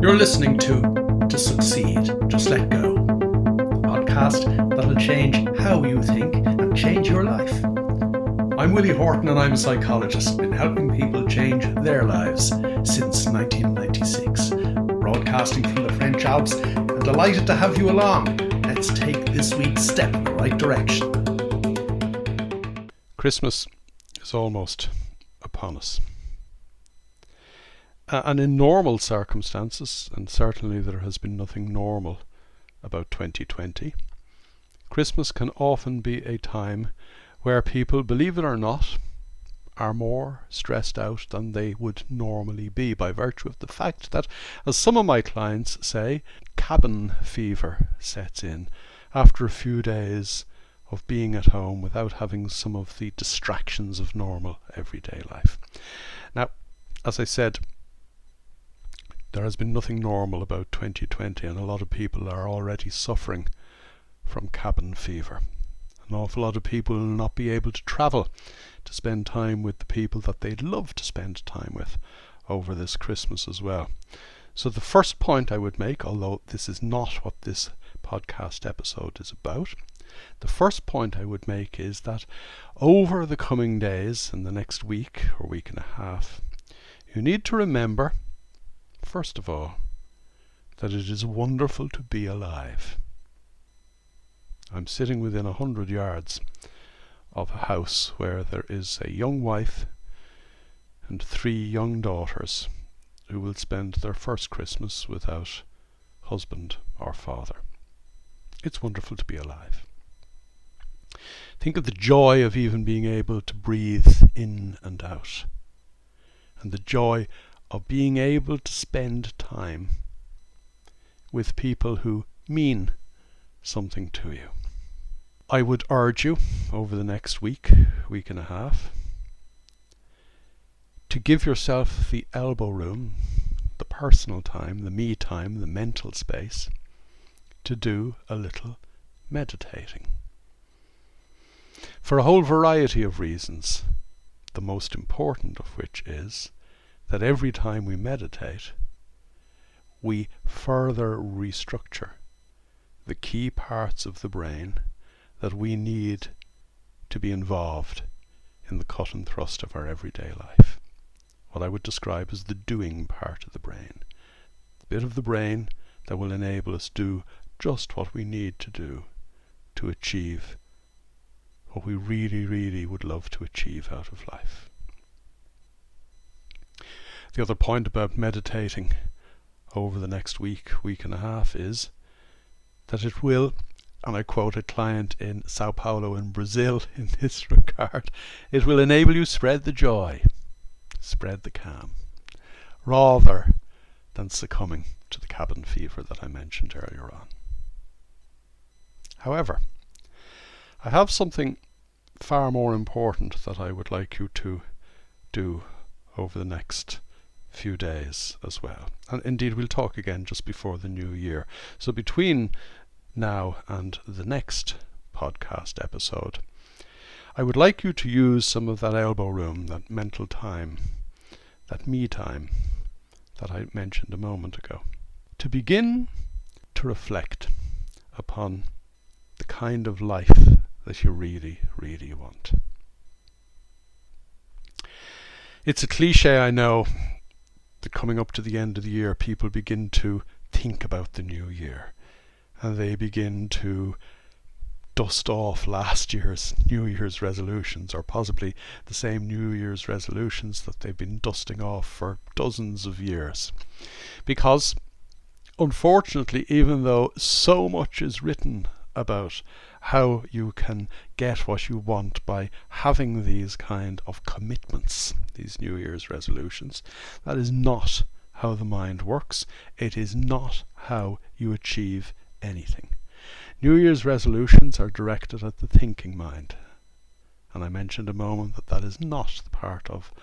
You're listening to Succeed, Just Let Go, a podcast that'll change how you think and change your life. I'm Willie Horton and I'm a psychologist, been helping people change their lives since 1996. Broadcasting from the French Alps, and delighted to have you along. Let's take this week's step in the right direction. Christmas is almost upon us. And in normal circumstances, and certainly there has been nothing normal about 2020, Christmas can often be a time where people, believe it or not, are more stressed out than they would normally be by virtue of the fact that, as some of my clients say, cabin fever sets in after a few days of being at home without having some of the distractions of normal everyday life. Now, as I said, there has been nothing normal about 2020, and a lot of people are already suffering from cabin fever. An awful lot of people will not be able to travel to spend time with the people that they'd love to spend time with over this Christmas as well. So the first point I would make, although this is not what this podcast episode is about, the first point I would make is that over the coming days, in the next week or week and a half, you need to remember, first of all, that it is wonderful to be alive. I'm sitting within 100 yards of a house where there is a young wife and 3 young daughters who will spend their first Christmas without husband or father. It's wonderful to be alive. Think of the joy of even being able to breathe in and out, and the joy of being able to spend time with people who mean something to you. I would urge you over the next week and a half, to give yourself the elbow room, the personal time, the me time, the mental space, to do a little meditating. For a whole variety of reasons, the most important of which is that every time we meditate, we further restructure the key parts of the brain that we need to be involved in the cut and thrust of our everyday life. What I would describe as the doing part of the brain. The bit of the brain that will enable us do just what we need to do to achieve what we really, really would love to achieve out of life. The other point about meditating over the next week and a half is that it will, and I quote a client in Sao Paulo in Brazil in this regard, it will enable you spread the joy, spread the calm, rather than succumbing to the cabin fever that I mentioned earlier on. However, I have something far more important that I would like you to do over the next few days as well. And indeed, we'll talk again just before the new year. So between now and the next podcast episode, I would like you to use some of that elbow room, that mental time, that me time that I mentioned a moment ago, to begin to reflect upon the kind of life that you really, really want. It's a cliche, I know, that coming up to the end of the year, people begin to think about the new year, and they begin to dust off last year's New Year's resolutions, or possibly the same New Year's resolutions that they've been dusting off for dozens of years. Because, unfortunately, even though so much is written about how you can get what you want by having these kind of commitments, these New Year's resolutions, that is not how the mind works. It is not how you achieve anything. New Year's resolutions are directed at the thinking mind, and I mentioned a moment that that is not the part of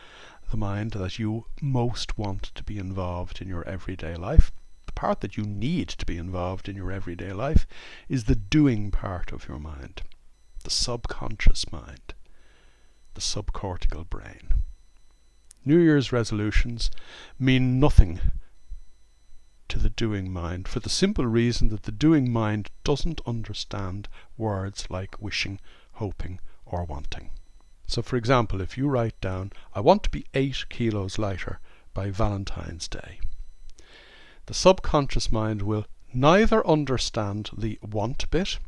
the mind that you most want to be involved in your everyday life. The part that you need to be involved in your everyday life is the doing part of your mind, the subconscious mind, the subcortical brain. New Year's resolutions mean nothing to the doing mind, for the simple reason that the doing mind doesn't understand words like wishing, hoping, or wanting. So for example, if you write down, I want to be 8 kilos lighter by Valentine's Day, the subconscious mind will neither understand the want bit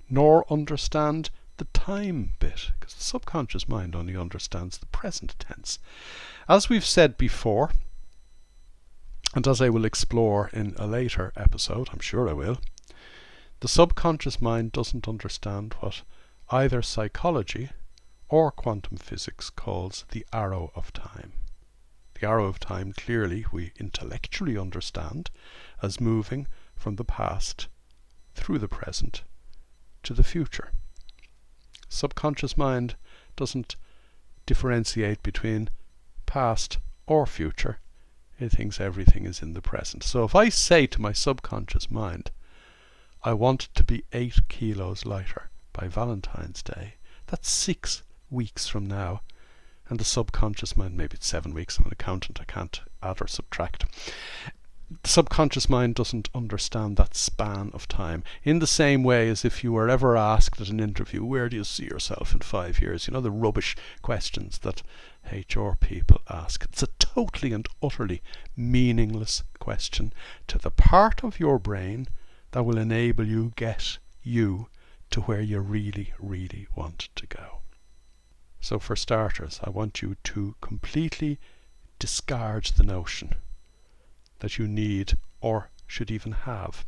nor understand the time bit, because the subconscious mind only understands the present tense. As we've said before, and as I will explore in a later episode, I'm sure I will, the subconscious mind doesn't understand what either psychology or quantum physics calls the arrow of time. The arrow of time clearly we intellectually understand as moving from the past through the present to the future. Subconscious mind doesn't differentiate between past or future. It thinks everything is in the present. So if I say to my subconscious mind, I want to be 8 kilos lighter by Valentine's Day, that's 6 weeks from now. And the subconscious mind, maybe it's 7 weeks, I'm an accountant, I can't add or subtract. The subconscious mind doesn't understand that span of time, in the same way as if you were ever asked at an interview, where do you see yourself in 5 years? You know, the rubbish questions that HR people ask. It's a totally and utterly meaningless question to the part of your brain that will enable you get you to where you really, really want to go. So for starters, I want you to completely discard the notion that you need or should even have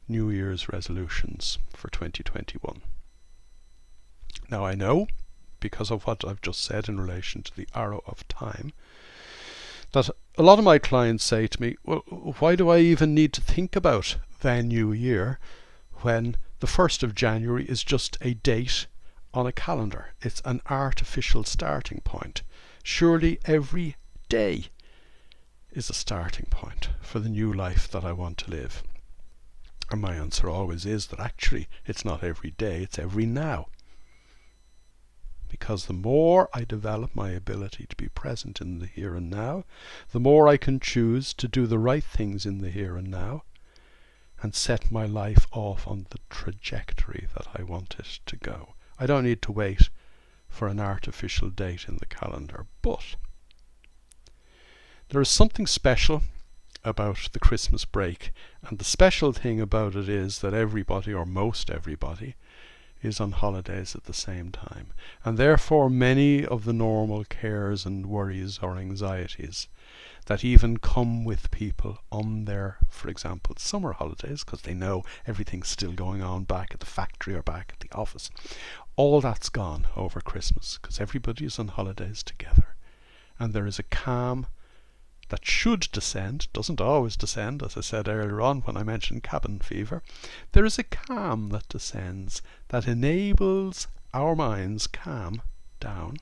New Year's resolutions for 2021. Now I know, because of what I've just said in relation to the arrow of time, that a lot of my clients say to me, well, why do I even need to think about the new year when the 1st of January is just a date on a calendar? It's an artificial starting point. Surely every day is a starting point for the new life that I want to live. And my answer always is that actually it's not every day, it's every now. Because the more I develop my ability to be present in the here and now, the more I can choose to do the right things in the here and now and set my life off on the trajectory that I want it to go. I don't need to wait for an artificial date in the calendar, but there is something special about the Christmas break, and the special thing about it is that everybody, or most everybody, is on holidays at the same time, and therefore many of the normal cares and worries or anxieties that even come with people on their, for example, summer holidays, because they know everything's still going on back at the factory or back at the office, all that's gone over Christmas because everybody is on holidays together, and there is a calm that should descend, doesn't always descend, as I said earlier on when I mentioned cabin fever. There is a calm that descends that enables our minds calm down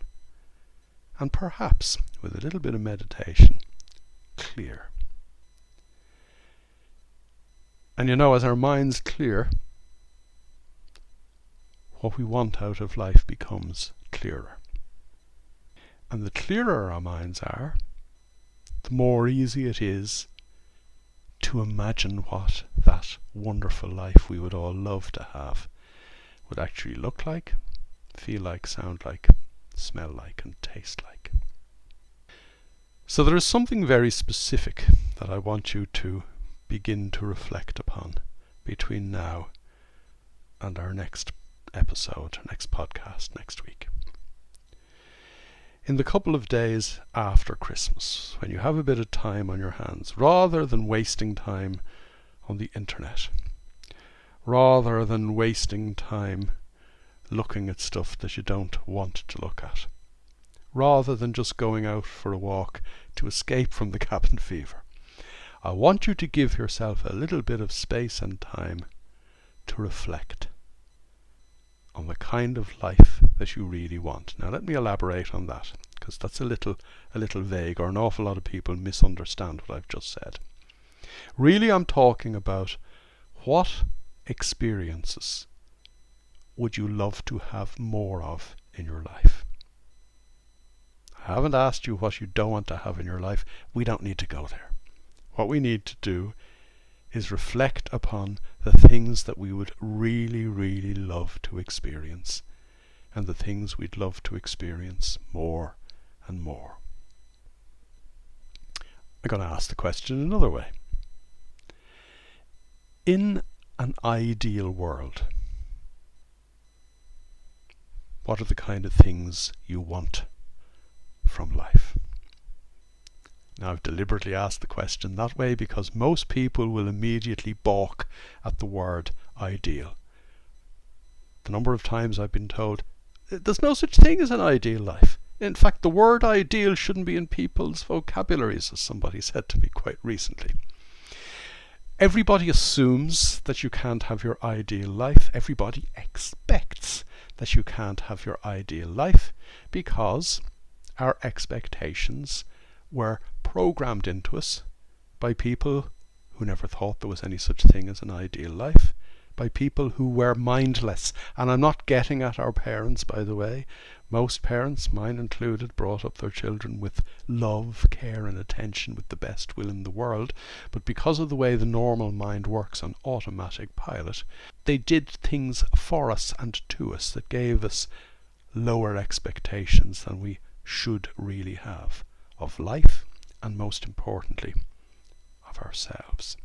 and perhaps, with a little bit of meditation, clear. And you know, as our minds clear, what we want out of life becomes clearer. And the clearer our minds are, the more easy it is to imagine what that wonderful life we would all love to have would actually look like, feel like, sound like, smell like, and taste like. So there is something very specific that I want you to begin to reflect upon between now and our next episode, our next podcast next week. In the couple of days after Christmas, when you have a bit of time on your hands, rather than wasting time on the internet, rather than wasting time looking at stuff that you don't want to look at, rather than just going out for a walk to escape from the cabin fever, I want you to give yourself a little bit of space and time to reflect on the kind of life that you really want. Now let me elaborate on that, because that's a little vague, or an awful lot of people misunderstand what I've just said. Really, I'm talking about what experiences would you love to have more of in your life. I haven't asked you what you don't want to have in your life. We don't need to go there. What we need to do is reflect upon the things that we would really, really love to experience, and the things we'd love to experience more and more. I'm going to ask the question another way. In an ideal world, what are the kind of things you want from life? Now, I've deliberately asked the question that way because most people will immediately balk at the word ideal. The number of times I've been told, there's no such thing as an ideal life. In fact, the word ideal shouldn't be in people's vocabularies, as somebody said to me quite recently. Everybody assumes that you can't have your ideal life. Everybody expects that you can't have your ideal life because our expectations were programmed into us by people who never thought there was any such thing as an ideal life, by people who were mindless. And I'm not getting at our parents, by the way. Most parents, mine included, brought up their children with love, care and attention with the best will in the world. But because of the way the normal mind works on automatic pilot, they did things for us and to us that gave us lower expectations than we should really have of life, and most importantly, of ourselves.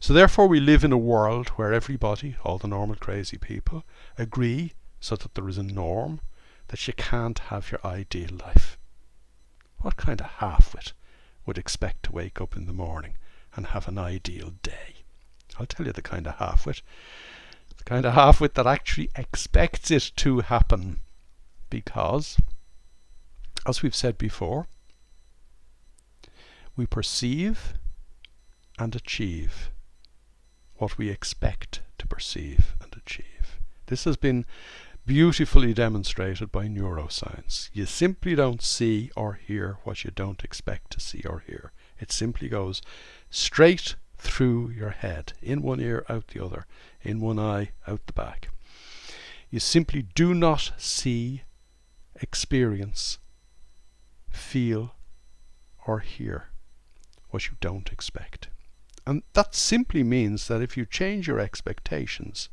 So therefore we live in a world where everybody, all the normal crazy people, agree, so that there is a norm, that you can't have your ideal life. What kind of half-wit would expect to wake up in the morning and have an ideal day? I'll tell you the kind of half-wit. The kind of half-wit that actually expects it to happen. Because, as we've said before, we perceive and achieve what we expect to perceive and achieve. This has been beautifully demonstrated by neuroscience. You simply don't see or hear what you don't expect to see or hear. It simply goes straight through your head, in one ear, out the other, in one eye, out the back. You simply do not see, experience, feel, or hear what you don't expect. And that simply means that if you change your expectations,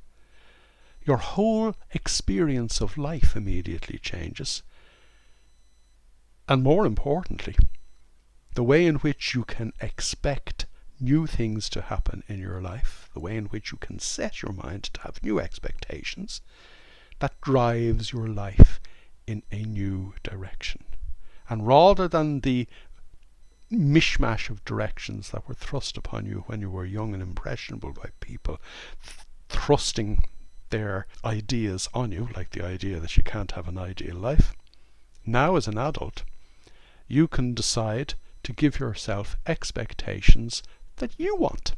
your whole experience of life immediately changes. And more importantly, the way in which you can expect new things to happen in your life, the way in which you can set your mind to have new expectations, that drives your life in a new direction. And rather than the mishmash of directions that were thrust upon you when you were young and impressionable by people thrusting their ideas on you, like the idea that you can't have an ideal life, now as an adult you can decide to give yourself expectations that you want,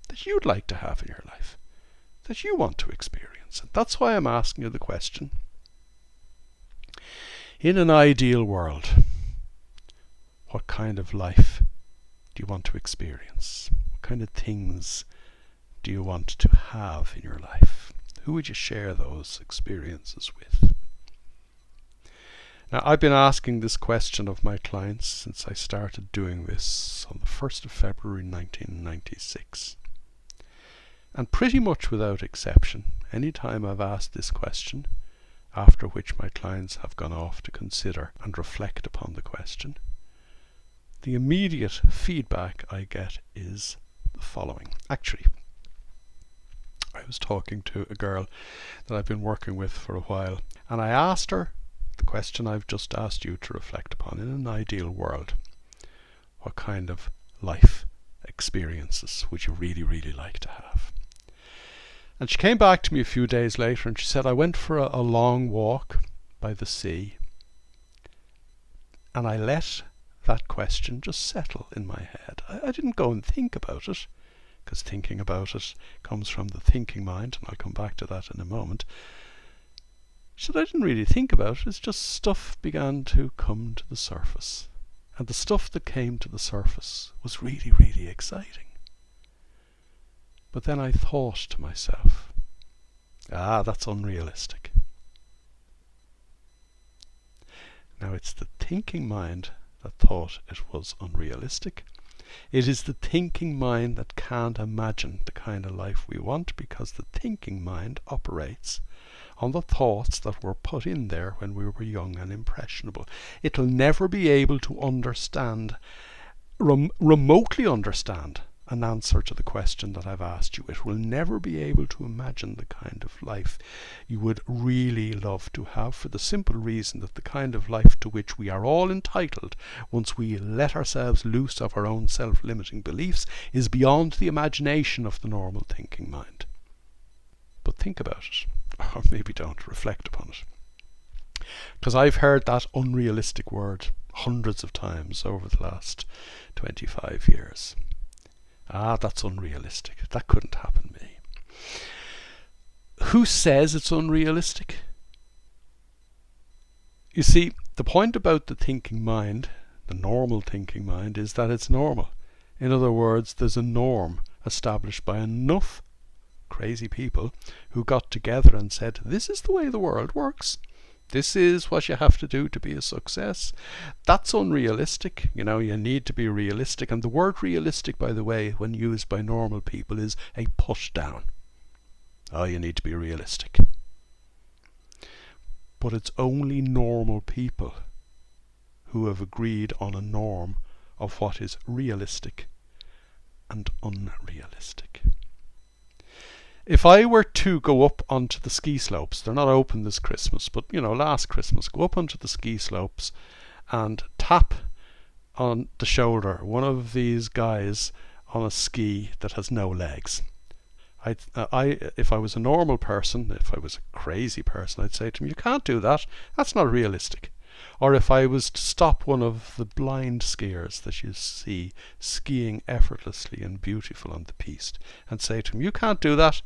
that you'd like to have in your life, that you want to experience. And that's why I'm asking you the question, in an ideal world, what kind of life do you want to experience? What kind of things do you want to have in your life? Who would you share those experiences with? Now, I've been asking this question of my clients since I started doing this on the 1st of February 1996. And pretty much without exception, any time I've asked this question, after which my clients have gone off to consider and reflect upon the question, the immediate feedback I get is the following. Actually, I was talking to a girl that I've been working with for a while, and I asked her the question I've just asked you to reflect upon. In an ideal world, what kind of life experiences would you really, really like to have? And she came back to me a few days later and she said, I went for a long walk by the sea and I let that question just settle in my head. I didn't go and think about it, because thinking about it comes from the thinking mind, and I'll come back to that in a moment. She said, I didn't really think about it, it's just stuff began to come to the surface. And the stuff that came to the surface was really, really exciting. But then I thought to myself, that's unrealistic. Now it's the thinking mind that thought it was unrealistic, It is the thinking mind that can't imagine the kind of life we want, because the thinking mind operates on the thoughts that were put in there when we were young and impressionable. It'll never be able to understand, remotely understand, an answer to the question that I've asked you. It will never be able to imagine the kind of life you would really love to have, for the simple reason that the kind of life to which we are all entitled once we let ourselves loose of our own self-limiting beliefs is beyond the imagination of the normal thinking mind. But think about it, or maybe don't, reflect upon it. Because I've heard that unrealistic word hundreds of times over the last 25 years. That's unrealistic. That couldn't happen to me. Who says it's unrealistic? You see, the point about the thinking mind, the normal thinking mind, is that it's normal. In other words, there's a norm established by enough crazy people who got together and said, this is the way the world works. This is what you have to do to be a success. That's unrealistic. You need to be realistic. And the word realistic, by the way, when used by normal people, is a push down. You need to be realistic. But it's only normal people who have agreed on a norm of what is realistic and unrealistic. If I were to go up onto the ski slopes, they're not open this Christmas, but last Christmas, go up onto the ski slopes and tap on the shoulder one of these guys on a ski that has no legs. If I was a normal person, if I was a crazy person, I'd say to him, you can't do that. That's not realistic. Or if I was to stop one of the blind skiers that you see skiing effortlessly and beautiful on the piste and say to him, you can't do that.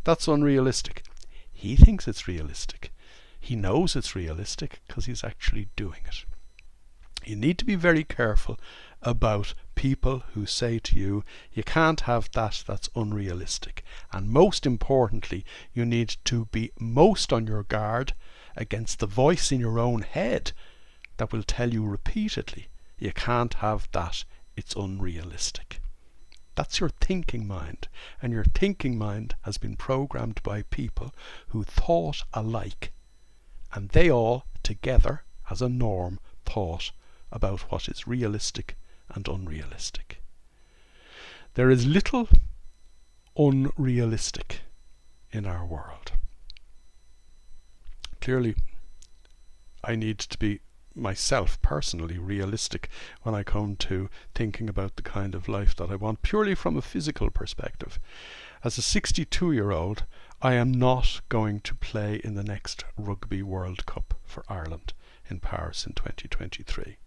That's unrealistic. He thinks it's realistic. He knows it's realistic because he's actually doing it. You need to be very careful about people who say to you, you can't have that, that's unrealistic. And most importantly, you need to be most on your guard against the voice in your own head that will tell you repeatedly, you can't have that, it's unrealistic. That's your thinking mind, and your thinking mind has been programmed by people who thought alike, and they all together as a norm thought about what is realistic and unrealistic. There is little unrealistic in our world. Clearly, I need to be myself personally realistic when I come to thinking about the kind of life that I want, purely from a physical perspective. As a 62-year-old, I am not going to play in the next Rugby World Cup for Ireland in Paris in 2023.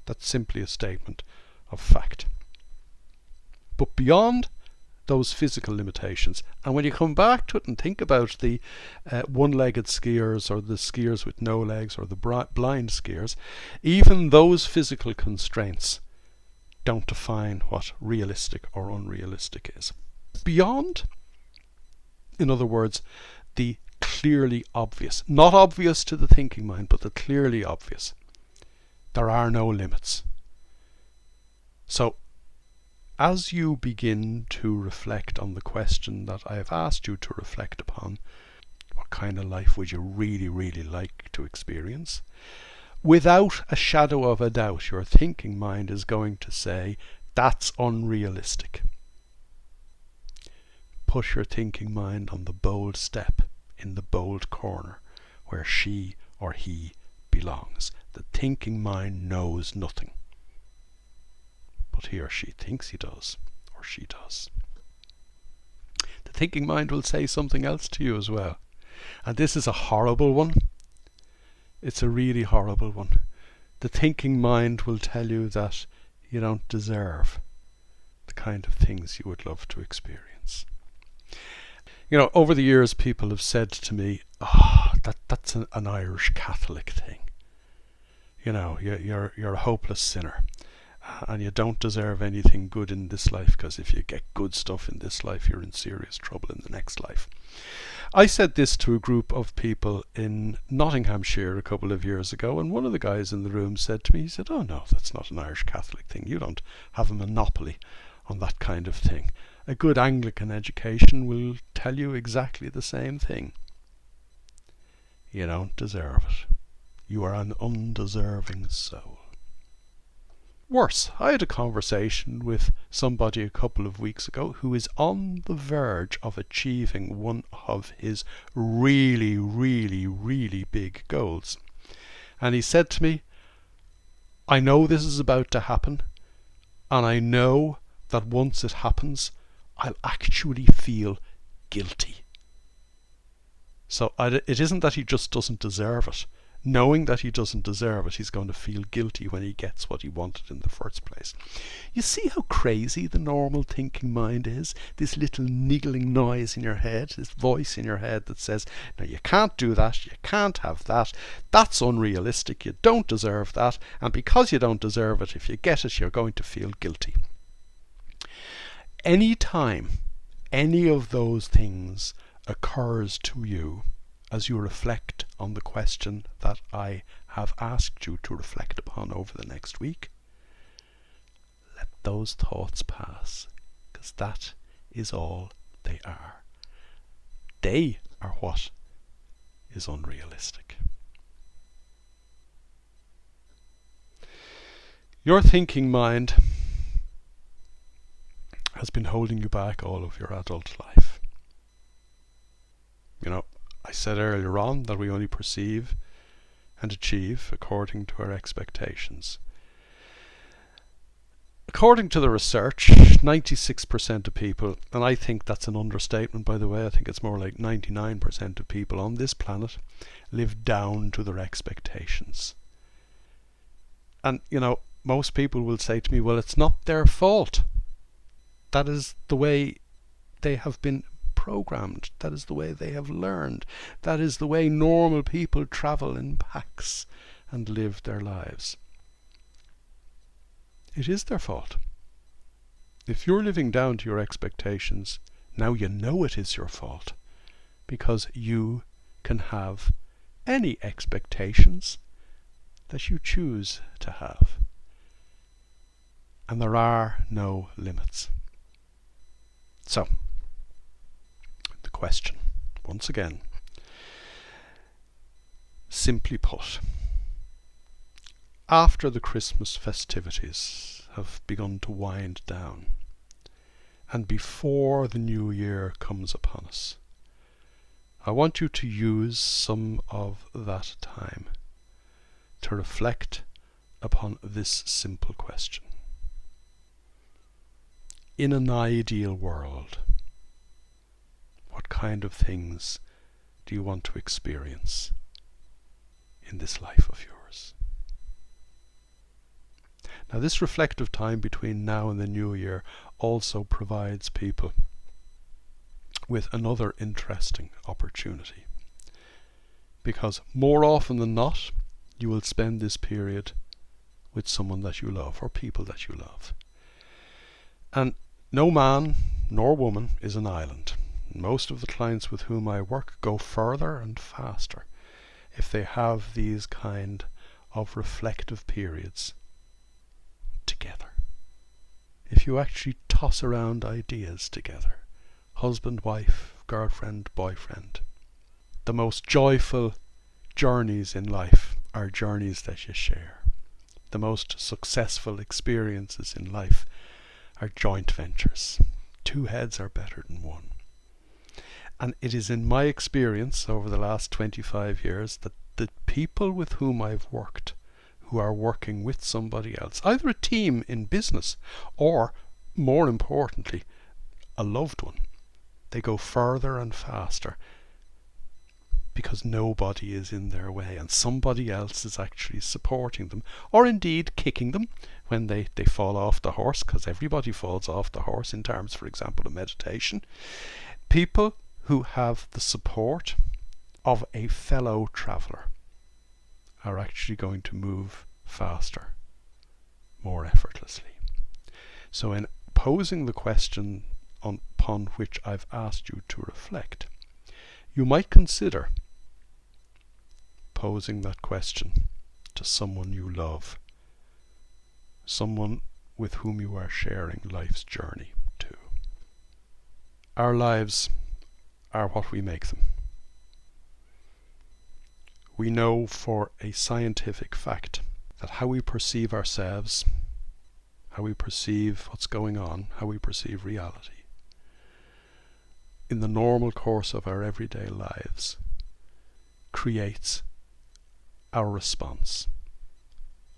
That's simply a statement of fact. But beyond those physical limitations, and when you come back to it and think about the one-legged skiers or the skiers with no legs or the blind skiers, even those physical constraints don't define what realistic or unrealistic is. Beyond, in other words, the clearly obvious, not obvious to the thinking mind, but the clearly obvious, there are no limits. So, as you begin to reflect on the question that I have asked you to reflect upon, what kind of life would you really, really like to experience? Without a shadow of a doubt, your thinking mind is going to say, that's unrealistic. Put your thinking mind on the bold step in the bold corner where she or he belongs. The thinking mind knows nothing. But he or she thinks he does, or she does. The thinking mind will say something else to you as well. And this is a horrible one. It's a really horrible one. The thinking mind will tell you that you don't deserve the kind of things you would love to experience. Over the years, people have said to me, that's an Irish Catholic thing. You're a hopeless sinner. And you don't deserve anything good in this life, because if you get good stuff in this life, you're in serious trouble in the next life. I said this to a group of people in Nottinghamshire a couple of years ago, and one of the guys in the room said to me, he said, "Oh no, that's not an Irish Catholic thing. You don't have a monopoly on that kind of thing. A good Anglican education will tell you exactly the same thing. You don't deserve it. You are an undeserving soul." Worse, I had a conversation with somebody a couple of weeks ago who is on the verge of achieving one of his really, really, really big goals. And he said to me, "I know this is about to happen, and I know that once it happens, I'll actually feel guilty." So it isn't that he just doesn't deserve it. Knowing that he doesn't deserve it, he's going to feel guilty when he gets what he wanted in the first place. You see how crazy the normal thinking mind is? This little niggling noise in your head, this voice in your head that says, "No, you can't do that, you can't have that, that's unrealistic, you don't deserve that, and because you don't deserve it, if you get it, you're going to feel guilty." Any time any of those things occurs to you, as you reflect on the question that I have asked you to reflect upon over the next week, let those thoughts pass, because that is all they are. They are what is unrealistic. Your thinking mind has been holding you back all of your adult life. You know, I said earlier on that we only perceive and achieve according to our expectations. According to the research, 96% of people, and I think that's an understatement by the way, I think it's more like 99% of people on this planet live down to their expectations. And, you know, most people will say to me, well, it's not their fault. That is the way they have been programmed. That is the way they have learned. That is the way normal people travel in packs and live their lives. It is their fault. If you're living down to your expectations, now you know it is your fault, because you can have any expectations that you choose to have. And there are no limits. So, the question, once again, simply put, after the Christmas festivities have begun to wind down, and before the new year comes upon us, I want you to use some of that time to reflect upon this simple question. In an ideal world, what kind of things do you want to experience in this life of yours? Now, this reflective time between now and the new year also provides people with another interesting opportunity, because more often than not, you will spend this period with someone that you love or people that you love. And no man nor woman is an island. Most of the clients with whom I work go further and faster if they have these kind of reflective periods together. If you actually toss around ideas together, husband, wife, girlfriend, boyfriend, the most joyful journeys in life are journeys that you share. The most successful experiences in life are joint ventures. Two heads are better than one. And it is in my experience over the last 25 years that the people with whom I've worked, who are working with somebody else, either a team in business or, more importantly, a loved one, they go further and faster because nobody is in their way and somebody else is actually supporting them, or indeed kicking them when they fall off the horse, because everybody falls off the horse in terms, for example, of meditation. People who have the support of a fellow traveller are actually going to move faster, more effortlessly. So in posing the question upon which I've asked you to reflect, you might consider posing that question to someone you love, someone with whom you are sharing life's journey to. Our lives are what we make them. We know for a scientific fact that how we perceive ourselves, how we perceive what's going on, how we perceive reality, in the normal course of our everyday lives, creates our response,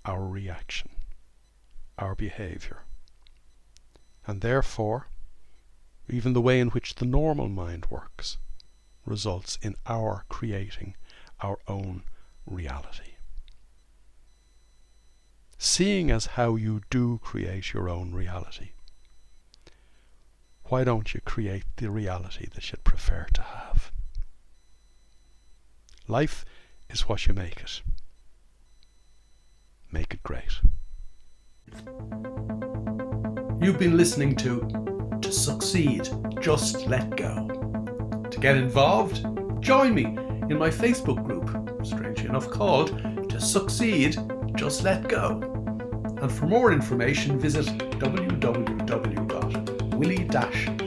our reaction, our behavior. And therefore, even the way in which the normal mind works results in our creating our own reality. Seeing as how you do create your own reality, why don't you create the reality that you'd prefer to have? Life is what you make it. Make it great. You've been listening to Succeed, Just Let Go. To get involved, join me in my Facebook group, strangely enough called To Succeed, Just Let Go. And for more information, visit www.willie-hort.com.